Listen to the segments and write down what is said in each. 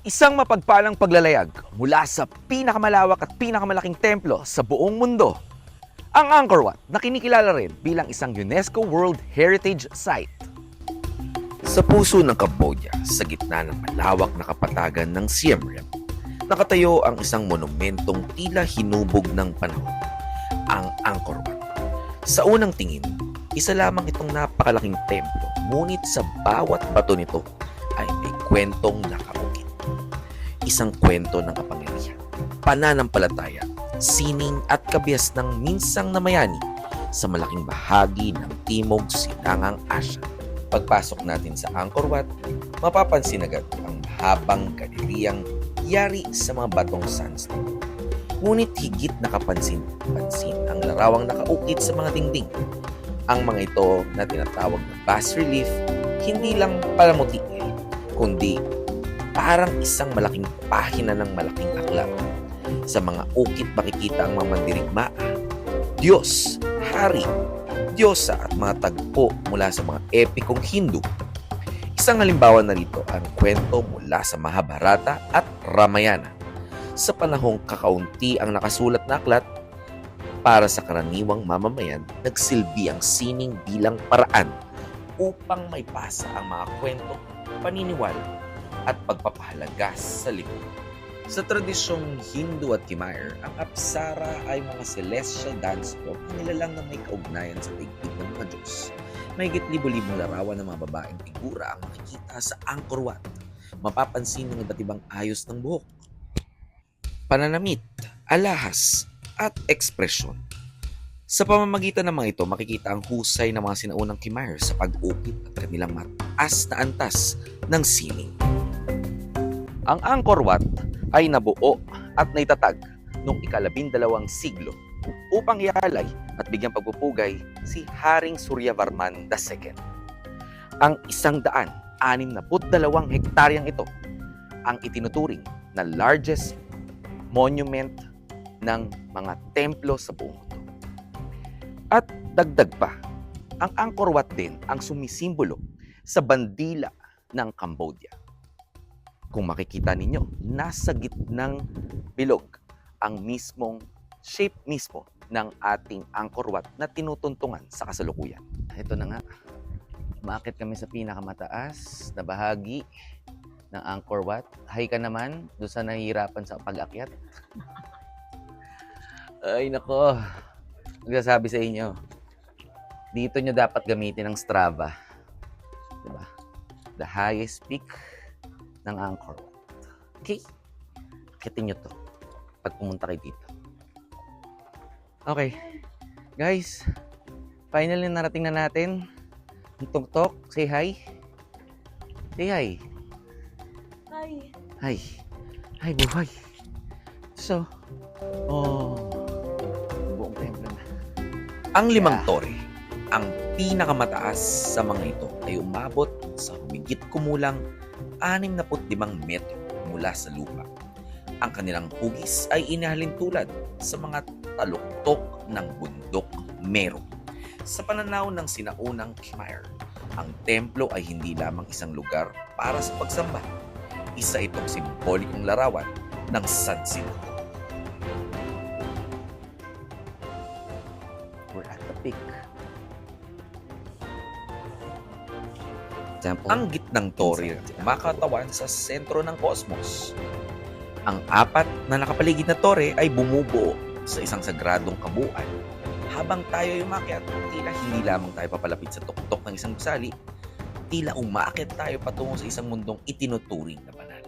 Isang mapagpalang paglalayag mula sa pinakamalawak at pinakamalaking templo sa buong mundo. Ang Angkor Wat na kinikilala rin bilang isang UNESCO World Heritage Site. Sa puso ng Cambodia, sa gitna ng malawak na kapatagan ng Siem Reap, nakatayo ang isang monumentong tila hinubog ng panahon, ang Angkor Wat. Sa unang tingin, isa lamang itong napakalaking templo, ngunit sa bawat bato nito ay may kwentong nakaukit. Isang kwento ng kapangyarihan, pananampalataya, sining at kabias ng minsang namayani sa malaking bahagi ng Timog Silangang Asya. Pagpasok natin sa Angkor Wat, mapapansin agad ang mahabang galeriyang yari sa mga batong sandstone. Ngunit higit na kapansin-pansin ang larawang nakaukit sa mga dingding. Ang mga ito na tinatawag na bas relief, hindi lang palamuti, kundi parang isang malaking pahina ng malaking aklat. Sa mga ukit makikita ang mga mandirigma, Diyos, Hari, Diyosa at mga tagpo mula sa mga epikong Hindu. Isang halimbawa na rito ang kwento mula sa Mahabharata at Ramayana. Sa panahong kakaunti ang nakasulat na aklat, para sa karaniwang mamamayan, nagsilbi ang sining bilang paraan upang maipasa ang mga kwento, paniniwala at pagpapahalaga sa lipunan. Sa tradisyong Hindu at Khmer, ang Apsara ay mga celestial dance troupe na nilalang na may kaugnayan sa tigpig ng mga Diyos. Mahigit libo-libong larawan ng mga babaeng figura ang makikita sa Angkor Wat. Mapapansin ng iba't ibang ayos ng buhok, pananamit, alahas, at ekspresyon. Sa pamamagitan ng mga ito, makikita ang husay ng mga sinaunang Khmer sa pag-ukit at kanilang mataas na antas ng sining. Ang Angkor Wat ay nabuo at naitatag noong ika-12 siglo upang ialay at bigyang pagpupugay si Haring Suryavarman II. Ang 162 hektaryang ito ang itinuturing na largest monument ng mga templo sa buong mundo. At dagdag pa, ang Angkor Wat din ang sumisimbolo sa bandila ng Cambodia. Kung makikita ninyo, nasa gitnang bilog ang mismong shape mismo ng ating Angkor Wat na tinutuntungan sa kasalukuyan. Ito na nga, umaakit kami sa pinakamataas na bahagi ng Angkor Wat. Hay ka naman doon sa nahihirapan sa pag-akyat. Ay nako, nagsasabi sa inyo, dito nyo dapat gamitin ang Strava. Diba? The highest peak ng Angkor Wat. Okay? Akitin nyo to pag pumunta kayo dito. Okay. Guys, finally narating na natin ang tuktok. Say hi. Say hi. Hi. Hi. Hi, buhay. So, buong templo na. Ang limang tore, ang pinakamataas sa mga ito ay umabot sa humigit kumulang 65 metro mula sa lupa. Ang kanilang hugis ay inahalin tulad sa mga taluktok ng bundok Meru. Sa pananaw ng sinaunang Khmer, ang templo ay hindi lamang isang lugar para sa pagsamba. Isa itong simbolikong larawan ng sansinukoy. We're at the peak. Ang gitnang tore makatawan sa sentro ng kosmos. Ang apat na nakapaligid na tore ay bumubuo sa isang sagradong kabuuan. Habang tayo ay umakyat, tila hindi lamang tayo papalapit sa tuktok ng isang gusali, tila umakyat tayo patungo sa isang mundong itinuturing na banal.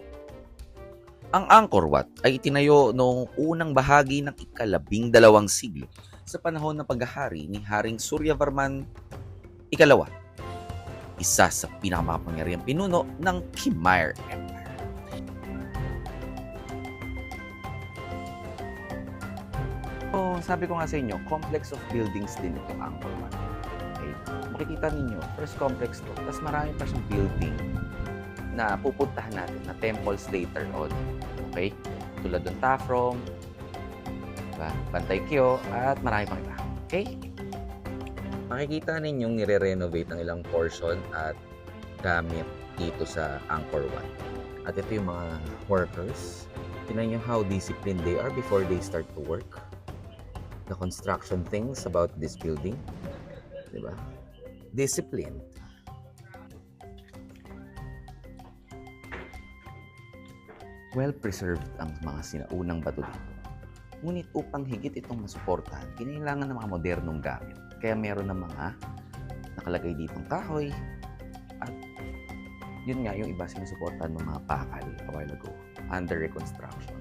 Ang Angkor Wat ay itinayo noong unang bahagi ng ika-12 siglo sa panahon ng paghahari ni Haring Suryavarman II, isa sa pinakamakapangyarihang pinuno ng Khmer Empire. So, sabi ko nga sa inyo, complex of buildings din itong Angkor Wat. Okay. Makikita ninyo, first complex to, tapos marami pa siyang building na pupuntahan natin na temples later on. Okay? Tulad ng Tafrom, diba? Bantay Kyo, at marami pang iba. Okay? Makikita ninyong nire-renovate ng ilang portion at gamit dito sa Angkor Wat. At ito yung mga workers. Tingnan nyo how disciplined they are before they start to work. The construction things about this building. Diba? Disciplined. Well-preserved ang mga sinaunang bato dito. Ngunit upang higit itong masuportahan, kinailangan ng mga modernong gamit. Kaya meron ng mga nakalagay ditong kahoy at yun nga yung iba sinusuportahan ng mga pakal a while ago under reconstruction.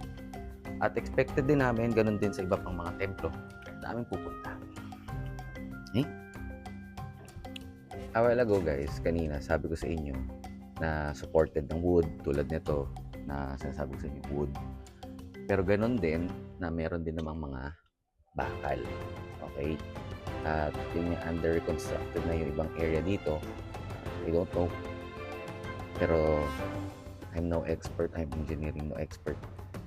At expected din namin, ganun din sa iba pang mga templo na aming pupunta. A while ago guys, kanina sabi ko sa inyo na supported ng wood tulad nito na sinasabi ko sa inyo wood. Pero ganun din na meron din namang mga bakal. Okay? At yun yung under reconstructed na yung ibang area dito. I don't know. Pero I'm no expert. I'm engineering no expert.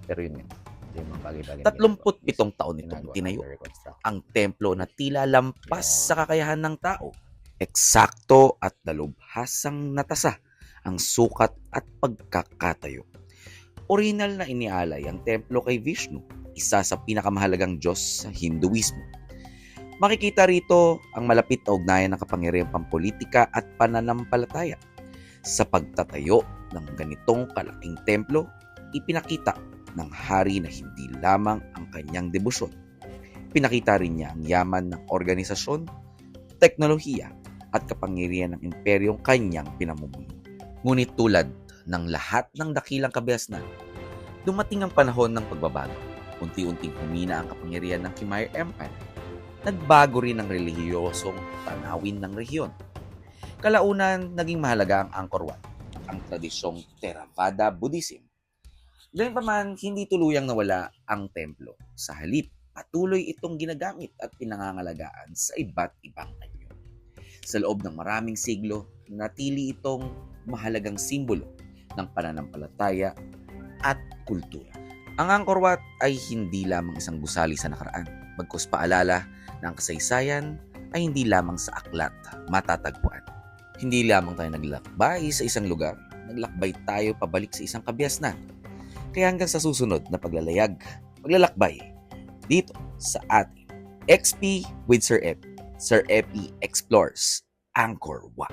Pero yun yun. Yung mga bagay-bagay. 37 taon itong tinayo. Ang templo na tila lampas sa kakayahan ng tao. Eksakto at dalubhasang natasa ang sukat at pagkakatayo. Original na inialay ang templo kay Vishnu, isa sa pinakamahalagang Diyos sa Hinduismo. Makikita rito ang malapit na ugnayan ng kapangyarihang pampolitika at pananampalataya. Sa pagtatayo ng ganitong kalaking templo, ipinakita ng hari na hindi lamang ang kanyang debosyon. Pinakita rin niya ang yaman ng organisasyon, teknolohiya at kapangyarihan ng imperyong kanyang pinamumuno. Ngunit tulad ng lahat ng dakilang kabiasnan, dumating ang panahon ng pagbabago. Unti-unting humina ang kapangyarihan ng Khmer Empire. Nagbago rin ang relihiyosong tanawin ng rehiyon. Kalaunan, naging mahalaga ang Angkor Wat, ang tradisyong Theravada Buddhism. Gayunpaman, hindi tuluyang nawala ang templo. Sa halip, patuloy itong ginagamit at pinangangalagaan sa iba't ibang anyo. Sa loob ng maraming siglo, natili itong mahalagang simbolo ng pananampalataya at kultura. Ang Angkor Wat ay hindi lamang isang gusali sa nakaraan, bagkus paalala na ang kasaysayan ay hindi lamang sa aklat matatagpuan. Hindi lamang tayo naglakbay sa isang lugar, naglakbay tayo pabalik sa isang kabiasnan. Kaya hanggang sa susunod na maglalakbay dito sa ating XP with Sir Epi. Sir Epi Explores Angkor Wat.